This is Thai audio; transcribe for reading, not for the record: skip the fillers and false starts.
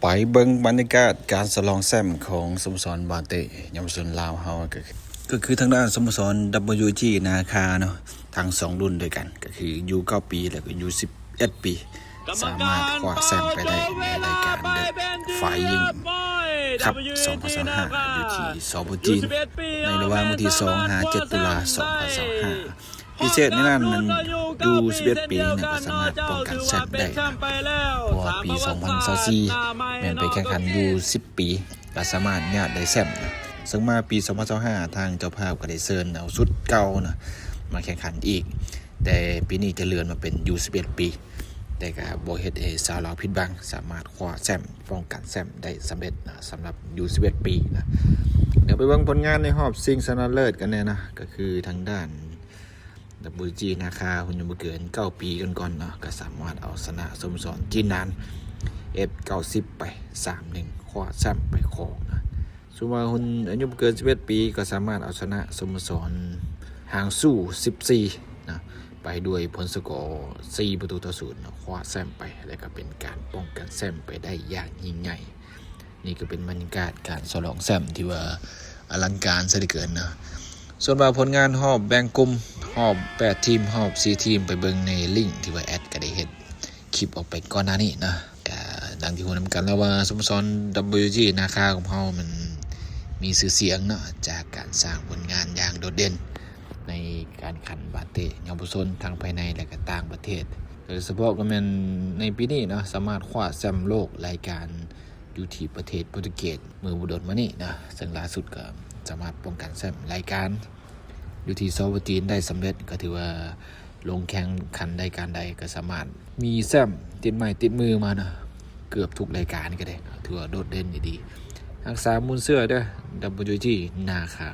ไปเบิ่งบรรยากาศการสลองแซมของสโมสรบาเต้ยามสนลาวเฮาก็คือทางด้านสโมสร WG นาคาเนาะทั้ง2รุ่นด้วยกันก็คืออายุ9ปีแล้วก็อายุ11ปีสามารถคว้าแซมไปได้ในรายการเดอะไฟยิงครับ2025อยู่ที่ซอโบจีนในระหว่างวันที่2-7 ตุลา2025พิเศษในนั้นมันดู11ปีเนี่ยก็สามารถป้องกันแชมป์ได้เพราะว่าปี2024แม่นไปแข่งขันอยู่10ปีก็สามารถญาติได้แชมป์ซึ่งมาปี2025ทางเจ้าภาพก็ได้เชิญเอาชุดเก่านะมาแข่งขันอีกแต่ปีนี้จะเลื่อนมาเป็นอยู่11ปีแต่ก็บ่เฮ็ดให้สาวลาวผิดหวังสามารถคว้าแชมป์ป้องกันแชมป์ได้สำเร็จนะสำหรับอยู่11ปีนะเดี๋ยวไปเบิ่งผลงานในรอบชิงชนะเลิศกันแน่นะก็คือทางด้านWG นาคาหุ่นยนต์บ่เกิน9ปีก่อนเนาะก็สามารถเอาชนะสโมสรจีนนาน F90 ไป 3-1 คว้าแชมป์ไปครองนะส่วนว่าหุ่นอายุบ่เกิน11ปีก็สามารถเอาชนะสโมสรหางสู้14นะไปด้วยผลสกอร์4-0นะคว้าแชมป์ไปแล้วก็เป็นการป้องกันแชมป์ไปได้อย่างยิ่งใหญ่นี่ก็เป็นบรรยากาศการฉลองแชมป์ที่ว่าอลังการซะเหลือเกินนะส่วนว่าผลงานรอบแบ่งกลุ่มรอบ8ทีมรอบ4ทีมไปเบิ่งในลิงก์ที่ว่าแอดก็ได้เฮ็ดคลิปออกไปก่อนหน้านี้นะก็ดังที่ฮู้นำกันแล้วว่าสโมสร WG นาคาของเฮามันมีชื่อเสียงเนาะจากการสร้างผลงานอย่างโดดเด่นในการขันบาเต้เยาวชนทั้งภายในและก็ต่างประเทศโดยเฉพาะก็แม่นในปีนี้เนาะสามารถคว้าแชมป์โลกรายการอยู่ที่ประเทศโปรตุเกสมือบ่โดนมานี่นะซึ่งล่าสุดก็สามารถป้องกันแชมป์รายการอยู่ที่ซอโบจีนได้สำเร็จก็ถือว่าลงแข่งขันรายการใดก็สามารถมีแชมป์ติดไม้ติดมือมานะเกือบทุกรายการก็ได้ถือว่าโดดเด่นดีรักษามูลเสื้อเด้อ WG นาคา